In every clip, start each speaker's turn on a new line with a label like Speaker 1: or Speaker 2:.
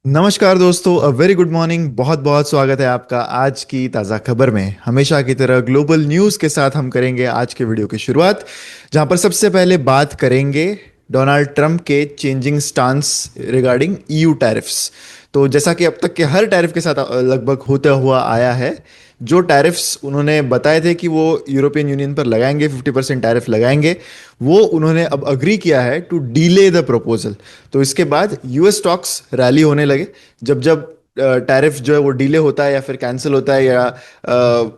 Speaker 1: नमस्कार दोस्तों, a very good morning. बहुत बहुत स्वागत है आपका आज की ताज़ा खबर में। हमेशा की तरह ग्लोबल न्यूज़ के साथ हम करेंगे आज के वीडियो की शुरुआत, जहां पर सबसे पहले बात करेंगे डोनाल्ड ट्रंप के changing stance regarding EU tariffs. तो जैसा कि अब तक के हर टैरिफ के साथ लगभग होता हुआ आया है, जो टैरिफ्स उन्होंने बताए थे कि वो यूरोपियन यूनियन पर लगाएंगे, 50% टैरिफ लगाएंगे, वो उन्होंने अब अग्री किया है टू डीले द प्रपोजल। तो इसके बाद यूएस स्टॉक्स रैली होने लगे। जब जब टैरिफ जो है वो डीले होता है या फिर कैंसिल होता है, या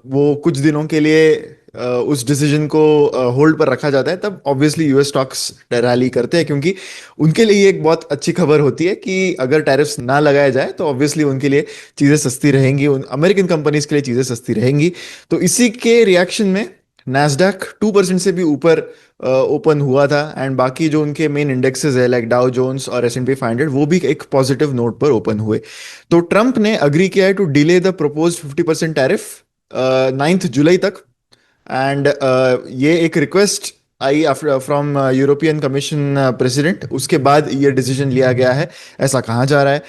Speaker 1: वो कुछ दिनों के लिए उस डिसीजन को होल्ड पर रखा जाता है, तब ऑब्वियसली यूएस स्टॉक्स रैली करते हैं, क्योंकि उनके लिए ये एक बहुत अच्छी खबर होती है कि अगर टैरिफ्स ना लगाया जाए तो ऑब्वियसली उनके लिए चीज़ें सस्ती रहेंगी, उन अमेरिकन कंपनीज के लिए चीज़ें सस्ती रहेंगी। तो इसी के रिएक्शन में नैस्डैक 2% से भी ऊपर ओपन हुआ था, एंड बाकी जो उनके मेन इंडेक्सेस है लाइक डाउ जोन्स और S&P 500, वो भी एक पॉजिटिव नोट पर ओपन हुए। तो ट्रंप ने अग्री किया है to delay the proposed 50% tariff 9 जुलाई तक। एंड ये एक रिक्वेस्ट आई फ्रॉम यूरोपियन कमीशन प्रेसिडेंट, उसके बाद ये डिसीजन लिया गया है, ऐसा कहा जा रहा है।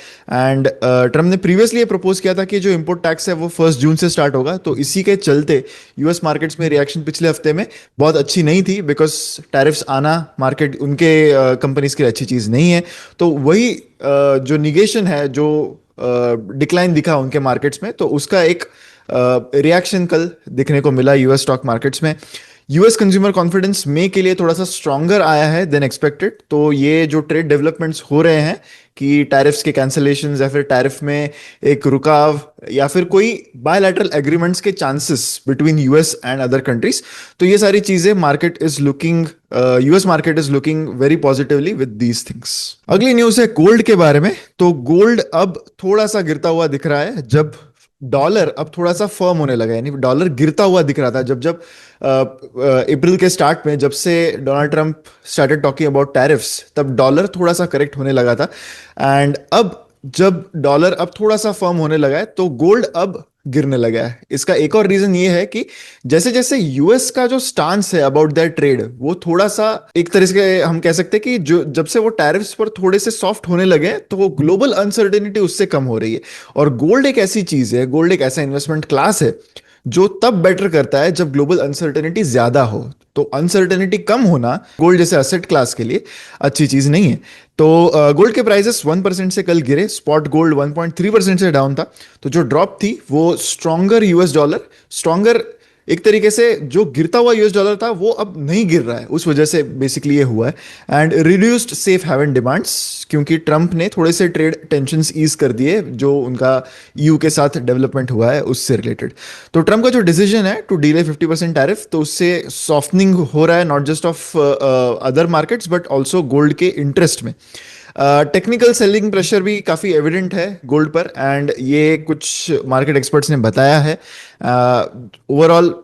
Speaker 1: एंड ट्रम्प ने प्रीवियसली ये प्रपोज किया था कि जो इंपोर्ट टैक्स है वो 1 जून से स्टार्ट होगा। तो इसी के चलते यूएस मार्केट्स में रिएक्शन पिछले हफ्ते में बहुत अच्छी नहीं थी, बिकॉज टैरिफ्स आना मार्केट उनके कंपनीज के लिए अच्छी चीज़ नहीं है। तो वही जो निगेशन है, जो डिक्लाइन दिखा उनके मार्केट्स में, तो उसका एक रिएक्शन कल दिखने को मिला यूएस स्टॉक मार्केट्स में। यूएस कंज्यूमर कॉन्फिडेंस मई के लिए थोड़ा सा स्ट्रॉन्गर आया है देन एक्सपेक्टेड। तो ये जो ट्रेड डेवलपमेंट्स हो रहे हैं कि टैरिफ्स के कैंसलेशन या फिर टैरिफ में एक रुकाव या फिर कोई बायलैटरल एग्रीमेंट्स के chances between US and other countries, तो ये सारी चीजें market is looking, US market is looking very positively with these things. अगली न्यूज है गोल्ड के बारे में। तो गोल्ड अब थोड़ा सा गिरता हुआ दिख रहा है, जब डॉलर अब थोड़ा सा फर्म होने लगा है। यानी डॉलर गिरता हुआ दिख रहा था जब जब अप्रैल के स्टार्ट में, जब से Donald Trump started talking about tariffs, तब डॉलर थोड़ा सा करेक्ट होने लगा था। एंड अब जब डॉलर अब थोड़ा सा फर्म होने लगा है, तो गोल्ड अब गिरने लगा है। इसका एक और रीजन ये है कि जैसे जैसे यूएस का जो स्टांस है अबाउट दैट ट्रेड, वो थोड़ा सा एक तरह से हम कह सकते हैं कि जो जब से वो टैरिफ्स पर थोड़े से सॉफ्ट होने लगे, तो वो ग्लोबल अनसर्टेनिटी उससे कम हो रही है। और गोल्ड एक ऐसी चीज है, गोल्ड एक ऐसा इन्वेस्टमेंट क्लास है जो तब बेटर करता है जब ग्लोबल अनसर्टेनिटी ज्यादा हो। तो अनसर्टेनिटी कम होना गोल्ड जैसे असेट क्लास के लिए अच्छी चीज नहीं है। तो गोल्ड के प्राइसेस 1% से कल गिरे। स्पॉट गोल्ड 1.3% से डाउन था। तो जो ड्रॉप थी वो स्ट्रॉन्गर यूएस डॉलर, स्ट्रॉन्गर एक तरीके से जो गिरता हुआ यूएस डॉलर था वो अब नहीं गिर रहा है, उस वजह से बेसिकली ये हुआ है। And reduced safe haven demands, क्योंकि ट्रंप ने थोड़े से ट्रेड टेंशंस ईज कर दिए जो उनका ईयू के साथ डेवलपमेंट हुआ है उससे रिलेटेड। तो ट्रंप का जो डिसीजन है टू डीले 50% टैरिफ, तो उससे सॉफ्टनिंग हो रहा है, not just of other markets but also gold के इंटरेस्ट में। टेक्निकल सेलिंग प्रेशर भी काफ़ी एविडेंट है गोल्ड पर, एंड ये कुछ मार्केट एक्सपर्ट्स ने बताया है। ओवरऑल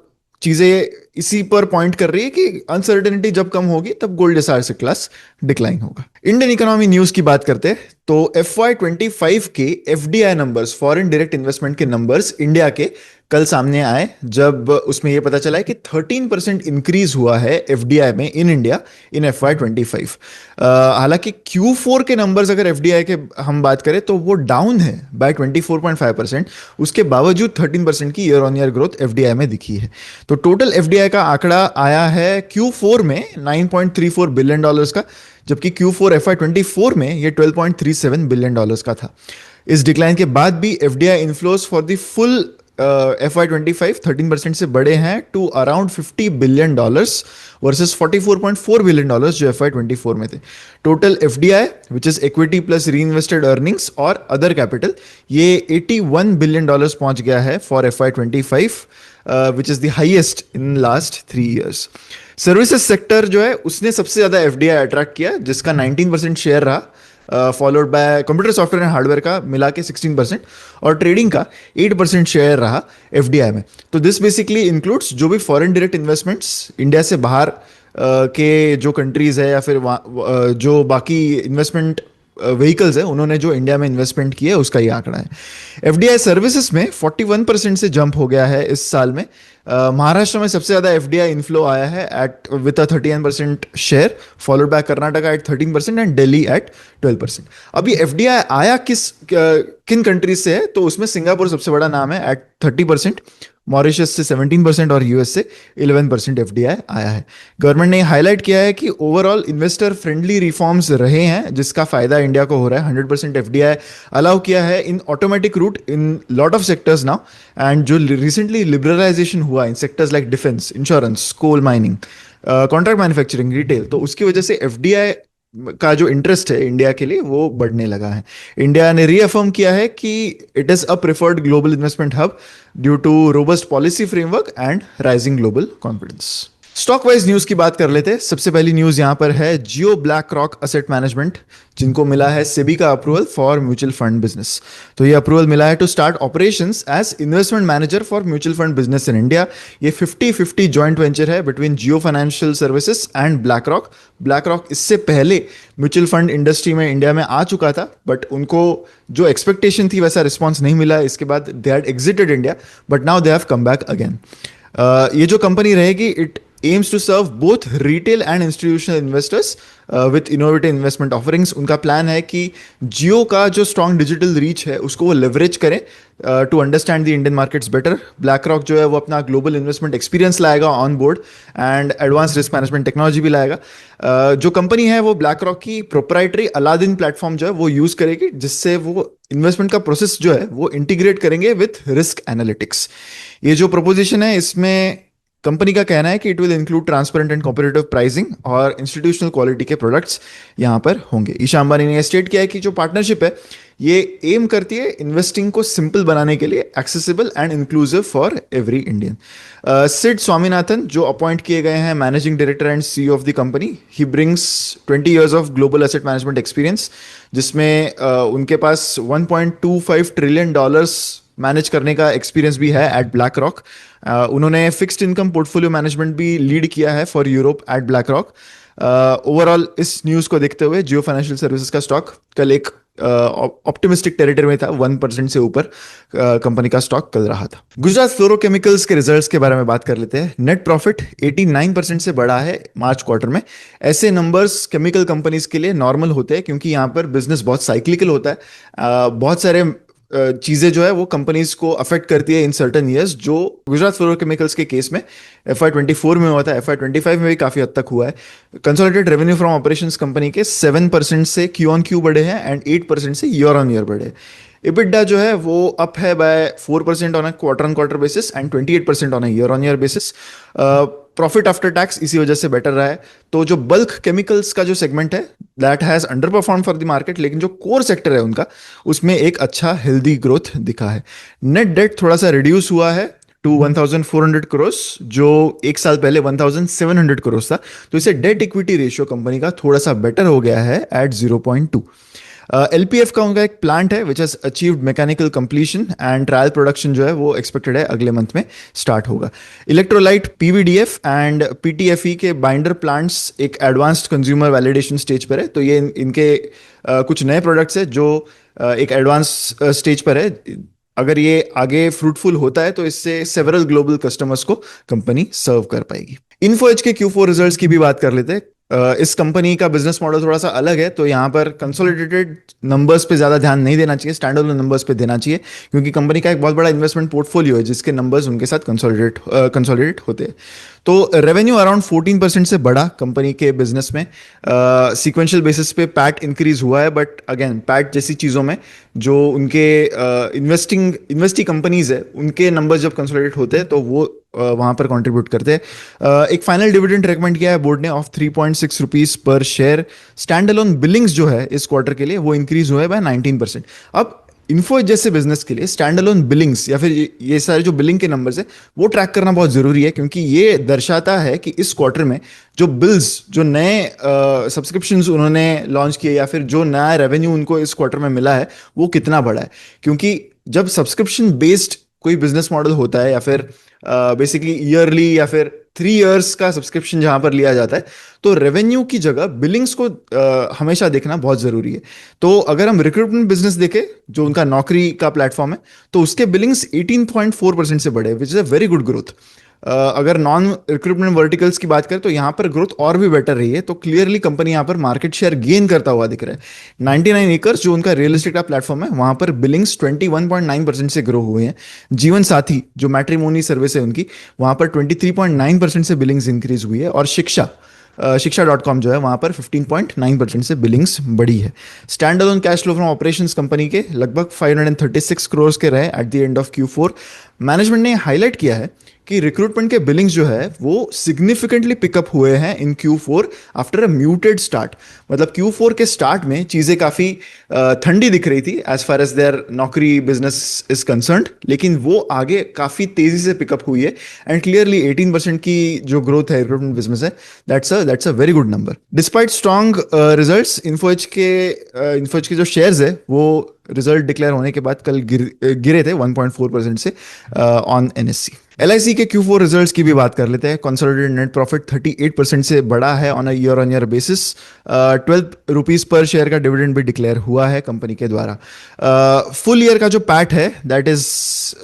Speaker 1: चीज़ें इसी पर पॉइंट कर रही है कि अनसर्टेनिटी जब कम होगी तब गोल्ड जैसा एसेट क्लास डिक्लाइन होगा। इंडियन इकोनॉमी न्यूज की बात करते हैं। तो FY 25 के FDI numbers, foreign direct investment के नंबर्स इंडिया के कल सामने आए, जब उसमें यह पता चला है कि 13% इंक्रीज हुआ है FDI में इन इंडिया इन FY 25। हालांकि Q4 के नंबर्स अगर FDI के हम बात करें तो वो डाउन है बाय 24.5%। उसके बावजूद 13% की year on year growth FDI में दिखी है। तो टोटल FDI का आंकड़ा आया है Q4 में $9.34 बिलियन का, जबकि Q4 FY 24 में ये $12.37 बिलियन का था। इस डिक्लाइन के बाद भी FDI inflows for the full FY 25 13% से बढ़े हैं to around $50 billion versus $44.4 billion जो FY 24 में थे। Total FDI which is equity plus reinvested earnings और अदर कैपिटल, ये $81 बिलियन पहुंच गया है for FY 25, which is the highest in last 3 years। Services sector जो है उसने सबसे ज्यादा FDI अट्रैक्ट किया, जिसका 19% शेयर रहा, followed by computer software and hardware का मिला के 16%, और ट्रेडिंग का 8% शेयर रहा FDI में। तो दिस बेसिकली इंक्लूड्स जो भी फॉरेन डायरेक्ट इन्वेस्टमेंट्स इंडिया से बाहर के जो कंट्रीज है, या फिर जो बाकी इन्वेस्टमेंट व्हीकल्स है उन्होंने जो इंडिया में इन्वेस्टमेंट किया है उसका ये आंकड़ा है। एफडीआई सर्विसेज में 41% से जंप हो गया है इस साल में। महाराष्ट्र में सबसे ज्यादा एफडीआई इनफ्लो आया है at with a 39% share, followed by Karnataka at 13% and Delhi at 12%। अब ये एफडीआई आया किन कंट्रीज से है, तो उसमें सिंगापुर सबसे बड़ा नाम है एट 30%, मॉरिशस से 17% और यूएस से 11% एफडीआई आया है। गवर्नमेंट ने हाईलाइट किया है कि ओवरऑल इन्वेस्टर फ्रेंडली रिफॉर्म्स रहे हैं जिसका फायदा इंडिया को हो रहा है। 100% एफडीआई अलाउ किया है in automatic route in lot of sectors now, and जो रिसेंटली लिबरलाइजेशन हुआ in sectors like defence, insurance, coal mining, contract manufacturing, retail, तो उसकी वजह से एफडीआई का जो इंटरेस्ट है इंडिया के लिए वो बढ़ने लगा है। इंडिया ने रीअफर्म किया है कि it is a preferred global investment hub due to robust policy framework and rising global confidence. Stock wise news की बात कर लेते हैं। सबसे पहली न्यूज यहां पर है Jio BlackRock asset management, जिनको मिला है सेबी का approval for mutual fund business. तो ये अप्रूवल मिला है to start operations as investment manager for mutual fund business in India. ये 50-50 जॉइंट वेंचर है between Jio financial services and BlackRock. BlackRock इससे पहले म्यूचुअल फंड इंडस्ट्री में India में आ चुका था, बट उनको जो एक्सपेक्टेशन थी वैसा रिस्पॉन्स नहीं मिला। इसके बाद they had exerted India, but now they have come back again. ये जो कंपनी रहेगी, it aims to serve both retail and institutional investors with innovative investment offerings। उनका प्लान है कि जियो का जो स्ट्रॉन्ग डिजिटल रीच है उसको वो लेवरेज करें to understand the Indian markets better. BlackRock जो है वो अपना ग्लोबल इन्वेस्टमेंट एक्सपीरियंस लाएगा on board and advance risk management technology भी लाएगा। जो कंपनी है वो ब्लैक रॉक की प्रोप्राइटरी अलादीन प्लेटफॉर्म जो है वो यूज करेगी, जिससे वो इन्वेस्टमेंट का प्रोसेस जो है वो इंटीग्रेट करेंगे विथ रिस्क एनालिटिक्स। ये जो प्रोपोजिशन है इसमें कंपनी का कहना है कि it will include transparent and competitive pricing और इंस्टीट्यूशनल क्वालिटी के प्रोडक्ट्स यहां पर होंगे। ईशा अंबानी ने स्टेट किया है कि जो पार्टनरशिप है ये एम करती है इन्वेस्टिंग को सिंपल बनाने के लिए, accessible and inclusive for every Indian. Sid Swaminathan जो अपॉइंट किए गए हैं managing director and CEO of the company, he brings 20 years of global asset management experience, जिसमें उनके पास $1.25 ट्रिलियन मैनेज करने का एक्सपीरियंस भी है एट ब्लैक रॉक। उन्होंने फिक्स्ड इनकम पोर्टफोलियो मैनेजमेंट भी लीड किया है for Europe at black rock. Overall इस न्यूज को देखते हुए जियो फाइनेंशियल सर्विसेज का स्टॉक कल एक ऑप्टिमिस्टिक टेरिटरी में था, 1% से ऊपर कंपनी का स्टॉक कल रहा था। गुजरात फ्लोरोकेमिकल्स के रिजल्ट्स के बारे में बात कर लेते हैं। नेट प्रॉफिट 89% से बढ़ा है मार्च क्वार्टर में। ऐसे नंबर्स केमिकल कंपनीज के लिए नॉर्मल होते हैं क्योंकि यहाँ पर बिजनेस बहुत साइक्लिकल होता है। बहुत सारे चीजें जो है वो कंपनीज को अफेक्ट करती है इन सर्टन ईयर्स, जो गुजरात फ्लोरोकेमिकल्स के केस में FY24 में हुआ था, FY25 में भी काफी हद तक हुआ है। Consolidated revenue from operations company के 7% से क्यू ऑन क्यू बढ़े हैं एंड 8% से ईयर ऑन ईयर बढ़े। EBITDA जो है वो अप है by 4% on a quarter on quarter basis and 28% on a year on year basis. Profit after tax इसी वजह से बेटर रहा है। तो जो बल्क केमिकल्स का जो सेगमेंट है that has under perform for the market, लेकिन जो कोर सेक्टर है उनका उसमें एक अच्छा हेल्दी ग्रोथ दिखा है। नेट डेट थोड़ा सा रिड्यूस हुआ है टू 1400 करोड़, जो एक साल पहले 1700 करोड़ था। तो इसे डेट इक्विटी रेशियो कंपनी का थोड़ा सा बेटर हो गया है एट 0.2। LPF का उनका एक प्लांट है which has achieved mechanical completion and trial production जो है वो एक्सपेक्टेड है अगले मंथ में स्टार्ट होगा। इलेक्ट्रोलाइट PVDF एंड PTFE के बाइंडर प्लांट्स एक एडवांस्ड कंज्यूमर वैलिडेशन स्टेज पर है। तो ये इनके कुछ नए प्रोडक्ट्स है जो एक एडवांस स्टेज पर है। अगर ये आगे फ्रूटफुल होता है तो इससे सेवरल ग्लोबल कस्टमर्स को कंपनी सर्व कर पाएगी। इन्फोएज के Q4 रिजल्ट्स की भी बात कर लेते हैं। इस कंपनी का बिजनेस मॉडल थोड़ा सा अलग है, तो यहाँ पर कंसोलिडेटेड नंबर्स पे ज्यादा ध्यान नहीं देना चाहिए, स्टैंड अलोन नंबर्स पे देना चाहिए, क्योंकि कंपनी का एक बहुत बड़ा इन्वेस्टमेंट पोर्टफोलियो है जिसके नंबर्स उनके साथ कंसोलिडेट होते हैं। तो रेवेन्यू अराउंड 14% से बढ़ा कंपनी के बिजनेस में। सीक्वेंशियल बेसिस पे पैट इंक्रीज हुआ है, बट अगेन पैट जैसी चीज़ों में जो उनके इन्वेस्टी कंपनीज है उनके नंबर्स जब कंसोलिडेट होते हैं तो वो वहां पर कंट्रीब्यूट करते हैं। एक फाइनल डिविडेंड रेकमेंड किया है बोर्ड ने of 3.6 rupees per share. Stand alone Billings जो है इस क्वार्टर के लिए वो इंक्रीज हुए बाय 19%। अब इन्फो जैसे बिजनेस के लिए स्टैंड अलोन बिलिंग्स या फिर ये सारे जो बिलिंग के नंबर्स है वो ट्रैक करना बहुत जरूरी है, क्योंकि ये दर्शाता है कि इस क्वार्टर में जो बिल्स, जो नए सब्सक्रिप्शंस उन्होंने लॉन्च किए या फिर जो नया रेवेन्यू उनको इस क्वार्टर में मिला है वो कितना बड़ा है। क्योंकि जब सब्सक्रिप्शन बेस्ड कोई बिजनेस मॉडल होता है या फिर बेसिकली ईयरली या फिर 3 इयर्स का सब्सक्रिप्शन जहां पर लिया जाता है, तो रेवेन्यू की जगह बिलिंग्स को हमेशा देखना बहुत जरूरी है। तो अगर हम रिक्रूटमेंट बिजनेस देखें, जो उनका नौकरी का प्लेटफॉर्म है, तो उसके बिलिंग्स 18.4% से बढ़े, which is a very good growth. अगर नॉन रिक्रूटमेंट वर्टिकल्स की बात करें तो यहाँ पर ग्रोथ और भी बेटर रही है, तो क्लियरली कंपनी यहाँ पर मार्केट शेयर गेन करता हुआ दिख रहा है। 99 एकर्स जो उनका रियल एस्टेट का प्लेटफॉर्म है, वहां पर बिलिंग्स 21.9% से ग्रो हुए हैं। जीवन साथी जो मैट्रिमोनी सर्विस है उनकी, वहां पर 23.9% से बिलिंग्स इंक्रीज हुई है। और शिक्षा डॉट कॉम जो है वहां पर 15.9% से बिलिंग्स बढ़ी है। Stand alone cash flow from operations company के लगभग 536 करोड़ के रहे at the end of Q4। Management ने हाईलाइट किया है कि रिक्रूटमेंट के बिलिंग्स जो है वो सिग्निफिकेंटली पिकअप हुए हैं इन Q4 after a muted start. मतलब Q4 के स्टार्ट में चीजें काफी ठंडी दिख रही थी एज फार एज देयर नौकरी बिजनेस इज कंसर्न्ड, लेकिन वो आगे काफी तेजी से पिकअप हुई है। एंड क्लियरली 18% की जो ग्रोथ है रिक्रूटमेंट बिजनेस है, that's a very good number. Despite strong results, Info Edge के जो शेयर्स है वो रिजल्ट डिक्लेयर होने के बाद कल गिरे थे 1.4% से ऑन NSE। LIC के Q4 रिजल्ट्स की भी बात कर लेते हैं। कंसोलिडेटेड नेट प्रॉफिट 38% से बढ़ा है on a year on year basis. 12 rupees per share का डिविडेंड भी डिक्लेयर हुआ है कंपनी के द्वारा। फुल ईयर का जो पैट है that is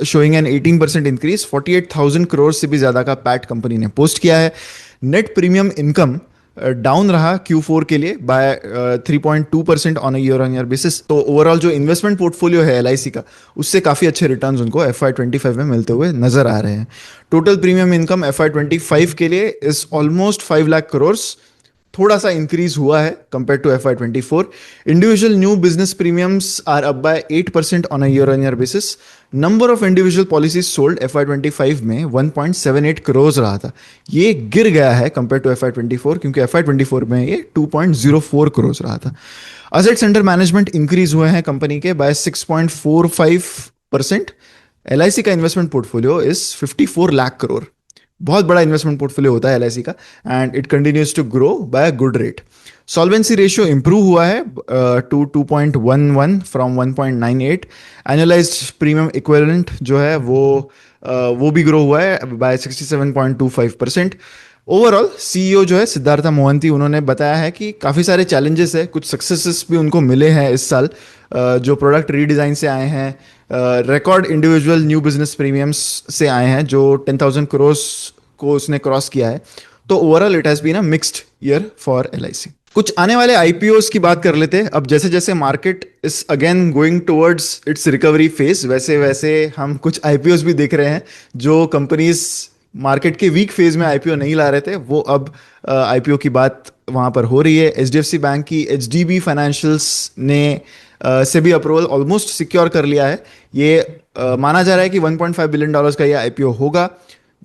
Speaker 1: showing an 18% increase. 48,000 crore से भी ज्यादा का पैट कंपनी ने पोस्ट किया है। नेट प्रीमियम इनकम डाउन रहा Q4 के लिए by 3.2% on year on year basis. तो ओवरऑल जो इन्वेस्टमेंट पोर्टफोलियो है LIC का, उससे काफी अच्छे रिटर्न्स उनको FY25 में मिलते हुए नजर आ रहे हैं। टोटल प्रीमियम इनकम FY25 के लिए इज ऑलमोस्ट 5 लाख करोड़, थोड़ा सा इंक्रीज हुआ है compare to FY24। Individual new business premiums are up by 8% on a year on year basis. Number of individual policies sold FY25 में 1.78 करोड़ रहा था, ये गिर गया है कंपेयर टू FY24, क्योंकि FY24 में ये 2.04 करोड़ रहा था। असेट्स अंडर मैनेजमेंट इंक्रीज हुए हैं कंपनी के बाय 6.45%। LIC का investment portfolio is 54 lakh crore. बहुत बड़ा इन्वेस्टमेंट पोर्टफोलियो होता है LIC का, and it continues to grow by a good rate. Solvency ratio improve हुआ है to 2.11 from 1.98। Annualised premium equivalent जो है वो भी ग्रो हुआ है बाय 67.25%। ओवरऑल CEO जो है सिद्धार्था मोहंती, उन्होंने बताया है कि काफ़ी सारे चैलेंजेस है, कुछ सक्सेसेस भी उनको मिले हैं इस साल, जो प्रोडक्ट रीडिज़ाइन से आए हैं, record individual new business premiums से आए हैं जो 10,000 करोड़ को उसने क्रॉस किया है। तो overall it has been a mixed year for LIC। कुछ आने वाले IPOs की बात कर लेते हैं। अब जैसे जैसे market is again going towards it's recovery phase, वैसे वैसे हम कुछ IPOs भी देख रहे हैं जो कंपनीज मार्केट के वीक फेज में IPO नहीं ला रहे थे, वो अब IPO की बात वहां पर हो रही है। HDFC बैंक की HDB फाइनेंशियल्स ने से भी अप्रूवल ऑलमोस्ट सिक्योर कर लिया है। ये माना जा रहा है कि $1.5 बिलियन का ये IPO होगा,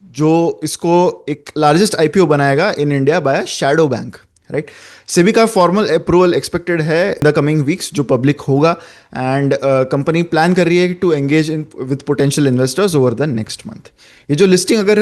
Speaker 1: जो इसको एक लार्जेस्ट IPO बनाएगा in India by shadow bank, right. SEBI का फॉर्मल अप्रूवल एक्सपेक्टेड है द कमिंग वीक्स, जो पब्लिक होगा। एंड कंपनी प्लान कर रही है to engage in with potential investors over the next month. ये जो लिस्टिंग अगर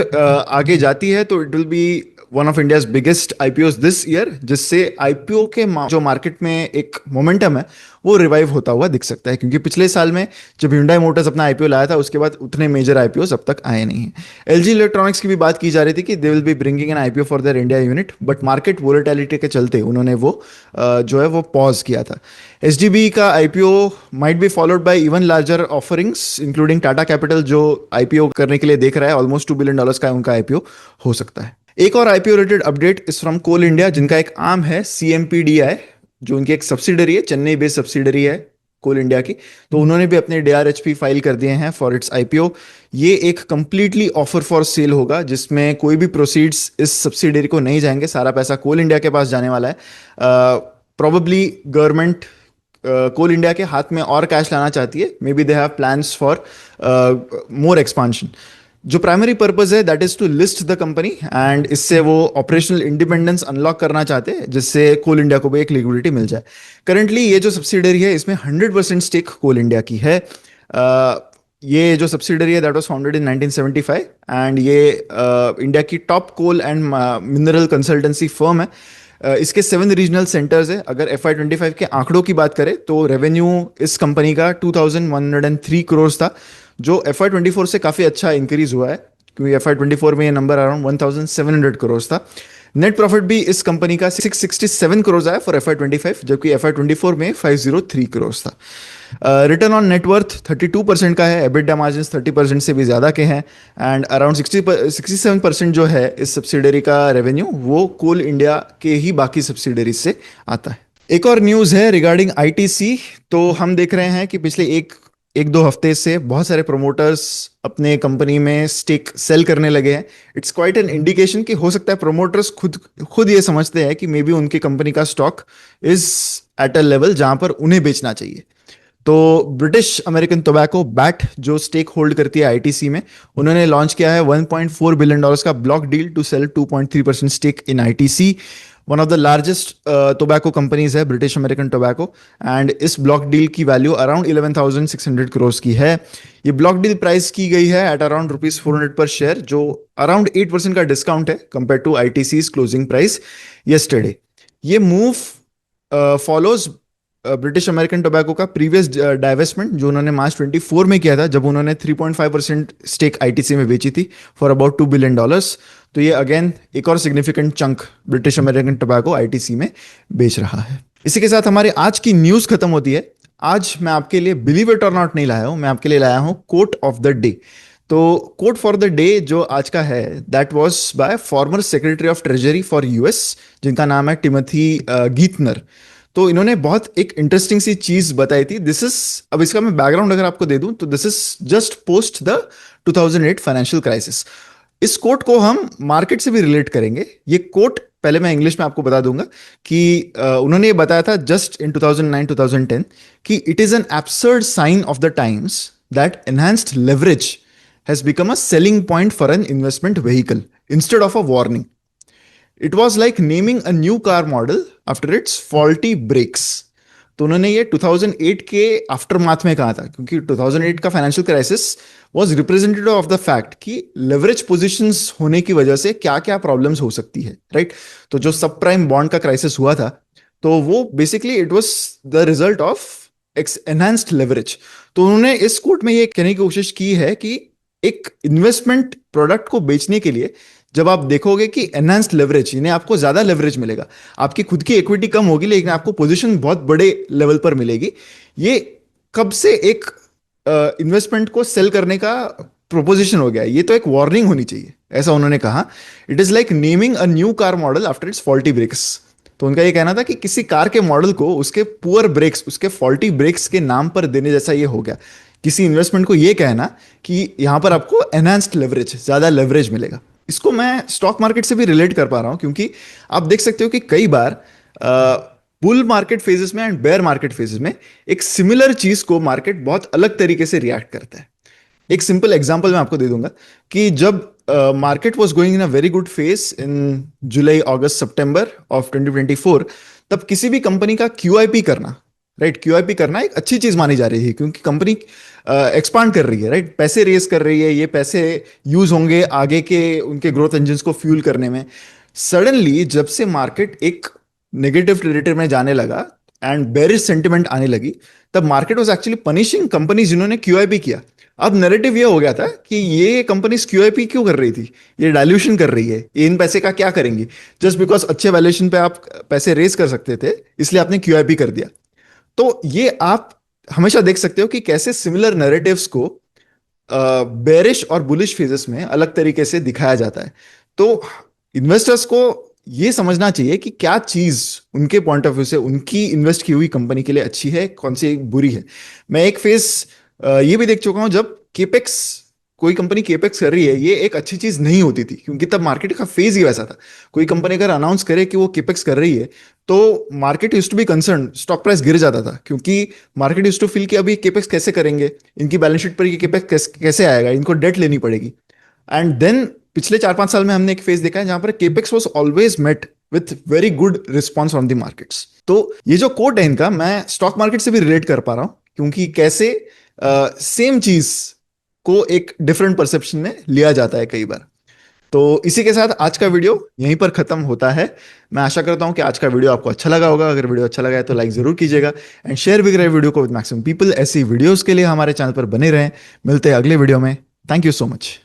Speaker 1: आगे जाती है तो it will be one of India's biggest IPOs this year, जिससे IPO के जो मार्केट में एक मोमेंटम है वो रिवाइव होता हुआ दिख सकता है, क्योंकि पिछले साल में जब Hyundai मोटर्स अपना IPO लाया था उसके बाद उतने मेजर IPOs अब तक आए नहीं हैं। LG इलेक्ट्रॉनिक्स की भी बात की जा रही थी कि they will be bringing an IPO for their India unit, but market volatility के चलते उन्होंने वो जो है वो पॉज किया था। HDB का IPO might be followed by even larger offerings including Tata capital, जो IPO करने के लिए देख रहा है। ऑलमोस्ट $2 बिलियन का उनका IPO हो सकता है। एक और IPO related update is from Coal India, जिनका एक आर्म है CMPDI, जो उनकी एक सब्सिडरी है, चेन्नई बेस्ड सब्सिडरी है कोल इंडिया की। तो उन्होंने भी अपने DRHP फाइल कर दिए हैं फॉर इट्स IPO। ये एक कंप्लीटली ऑफर फॉर सेल होगा, जिसमें कोई भी प्रोसीड्स इस सब्सिडरी को नहीं जाएंगे, सारा पैसा कोल इंडिया के पास जाने वाला है। प्रोबेबली गवर्नमेंट कोल इंडिया के हाथ में और कैश लाना चाहती है, maybe they have plans for more expansion. जो प्राइमरी पर्पस है that is to list the company, and इससे वो ऑपरेशनल इंडिपेंडेंस अनलॉक करना चाहते हैं, जिससे कोल इंडिया को भी एक लिक्विडिटी मिल जाए। करंटली ये जो सब्सिडरी है इसमें 100% स्टेक कोल इंडिया की है। ये जो सब्सिडरी है that was founded in 1975, and ये इंडिया की top coal and mineral consultancy firm है। इसके 7 रीजनल सेंटर्स है। अगर FY25 के आंकड़ों की बात करें तो रेवेन्यू इस कंपनी का 2103 करोड़ था, जो FY24 से काफी अच्छा इंक्रीज हुआ है। क्योंकि FY 24 में ये नंबर अराउंड 1700 था। नेट प्रॉफिट भी इस कंपनी का 667 आया फॉर FY 25, जबकि FY 24 में 503 था। रिटर्न ऑन नेटवर्थ 32% का है, एबिटा मार्जिन 30% से भी ज़्यादा के हैं, एंड अराउंड 67% जो है इस सब्सिडरी का रेवेन्यू वो कोल इंडिया के ही बाकी सब्सिडरीज से आता है। एक और न्यूज़ है रिगार्डिंग ITC। तो हम देख रहे हैं कि पिछले एक एक दो हफ्ते से बहुत सारे प्रोमोटर्स अपने कंपनी में स्टेक सेल करने लगे हैं। इट्स क्वाइट एन इंडिकेशन कि हो सकता है प्रोमोटर्स खुद खुद ये समझते हैं कि मे बी उनकी कंपनी का stock is at a level जहां पर उन्हें बेचना चाहिए। तो ब्रिटिश अमेरिकन टोबैको बैट जो स्टेक होल्ड करती है ITC में, उन्होंने लॉन्च किया है $1.4 बिलियन का block deal to sell 2.3% stake in ITC। One of the largest tobacco companies है ब्रिटिश अमेरिकन टोबैको, एंड इस ब्लॉक डील की वैल्यू अराउंड 11,600 करोड़ की है। ये ब्लॉक डील प्राइस की गई है एट अराउंड ₹400 पर शेयर, जो अराउंड 8% का डिस्काउंट है compare to ITC's closing price yesterday. ये move follows British American Tobacco का प्रीवियस डाइवेस्टमेंट जो उन्होंने मार्च 24 में किया था, जब उन्होंने 3.5% स्टेक ITC में बेची थी फॉर अबाउट $2 बिलियन। तो ये अगेन एक और significant chunk British American tobacco ITC में बेच रहा है। इसी के साथ हमारी आज की न्यूज खत्म होती है। आज मैं आपके लिए बिलीव इट और नॉट नहीं लाया हूं, मैं आपके लिए लाया हूं कोट ऑफ द डे। तो कोट फॉर द डे जो आज का है that was by former secretary of treasury for US, जिनका नाम है टिमोथी गीथनर। तो इन्होंने बहुत एक इंटरेस्टिंग सी चीज बताई थी। दिस इज, अब इसका मैं बैकग्राउंड अगर आपको दे दूं तो this is just post the 2008 financial crisis. इस कोट को हम मार्केट से भी रिलेट करेंगे। ये कोट पहले मैं इंग्लिश में आपको बता दूंगा कि उन्होंने ये बताया था जस्ट इन 2009-2010 कि it is an absurd sign of the times that enhanced leverage has become a selling point for an investment vehicle instead of a warning. It was like naming a new car model after its faulty brakes. तो उन्होंने ये 2008 के after माथ में कहा था, क्योंकि 2008 का financial crisis was representative of the fact कि लेवरेज पोजिशंस होने की वजह से क्या क्या प्रॉब्लम्स हो सकती है, राइट। तो जो सब प्राइम बॉन्ड का क्राइसिस हुआ था, तो वो basically it was the result of enhanced leverage. तो उन्होंने इस कोट में ये कहने की कोशिश की है कि एक इन्वेस्टमेंट प्रोडक्ट को बेचने के लिए जब आप देखोगे कि एनहांस्ड लेवरेज, यानी आपको ज्यादा लेवरेज मिलेगा, आपकी खुद की इक्विटी कम होगी लेकिन आपको पोजीशन बहुत बड़े लेवल पर मिलेगी, ये कब से एक इन्वेस्टमेंट को सेल करने का प्रोपोजिशन हो गया। ये तो एक वार्निंग होनी चाहिए, ऐसा उन्होंने कहा। It is like naming a new car model after its faulty brakes. तो उनका ये कहना था कि किसी कार के मॉडल को उसके पुअर ब्रेक्स, उसके फॉल्टी ब्रेक्स के नाम पर देने जैसा ये हो गया। किसी इन्वेस्टमेंट को ये कहना कि यहां पर आपको एनहांस्ड लेवरेज, ज्यादा लेवरेज मिलेगा। इसको मैं स्टॉक मार्केट से भी रिलेट कर पा रहा हूं, क्योंकि आप देख सकते हो कि कई बार बुल मार्केट फेजेस में एंड बेयर मार्केट फेजेस में एक सिमिलर चीज को मार्केट बहुत अलग तरीके से रिएक्ट करता है। एक सिंपल एग्जांपल मैं आपको दे दूंगा कि जब market was going in a very good phase in July August September of 2024, तब किसी भी कंपनी का QIP करना, राइट, QIP करना एक अच्छी चीज मानी जा रही है, क्योंकि कंपनी एक्सपांड कर रही है, राइट, पैसे रेज कर रही है, ये पैसे यूज होंगे आगे के उनके ग्रोथ इंजन्स को फ्यूल करने में। सडनली जब से मार्केट एक नेगेटिव टेरिटरी में जाने लगा एंड बेरिश सेंटिमेंट आने लगी, तब market was actually punishing company जिन्होंने QIP किया। अब नैरेटिव ये हो गया था कि ये कंपनी QIP क्यों कर रही थी, ये डाइल्यूशन कर रही है, ये इन पैसे का क्या करेंगी, जस्ट बिकॉज अच्छे वैल्यूएशन पे आप पैसे रेज कर सकते थे इसलिए आपने QIP कर दिया। तो ये आप हमेशा देख सकते हो कि कैसे सिमिलर नैरेटिव्स को बेरिश और बुलिश फेजेस में अलग तरीके से दिखाया जाता है। तो इन्वेस्टर्स को ये समझना चाहिए कि क्या चीज उनके पॉइंट ऑफ व्यू से उनकी इन्वेस्ट की हुई कंपनी के लिए अच्छी है, कौन सी बुरी है। मैं एक फेज ये भी देख चुका हूं जब केपेक्स, कोई कंपनी केपेक्स कर रही है, ये एक अच्छी चीज नहीं होती थी, क्योंकि तब मार्केट का फेज ही वैसा था। कोई कंपनी अगर अनाउंस करे कि वो केपेक्स कर रही है तो market used to be concern, stock price गिर जाता था, क्योंकि मार्केट यूज्ड टू फील कि अभी केपेक्स कैसे करेंगे, इनकी बैलेंस शीट पर ये केपेक्स कैसे आएगा, इनको डेट लेनी पड़ेगी। एंड देन पिछले 4-5 साल में हमने एक फेज देखा है जहां पर capex was always met with very good response from the markets. तो ये जो कोट है इनका, मैं स्टॉक मार्केट से भी रिलेट कर पा रहा हूं, क्योंकि कैसे सेम चीज को एक डिफरेंट परसेप्शन में लिया जाता है कई बार। तो इसी के साथ आज का वीडियो यहीं पर खत्म होता है। मैं आशा करता हूं कि आज का वीडियो आपको अच्छा लगा होगा। अगर वीडियो अच्छा लगा है तो लाइक जरूर कीजिएगा एंड शेयर भी करें वीडियो को विद मैक्सिमम पीपल। ऐसी वीडियोस के लिए हमारे चैनल पर बने रहें। मिलते हैं अगले वीडियो में। Thank you so much.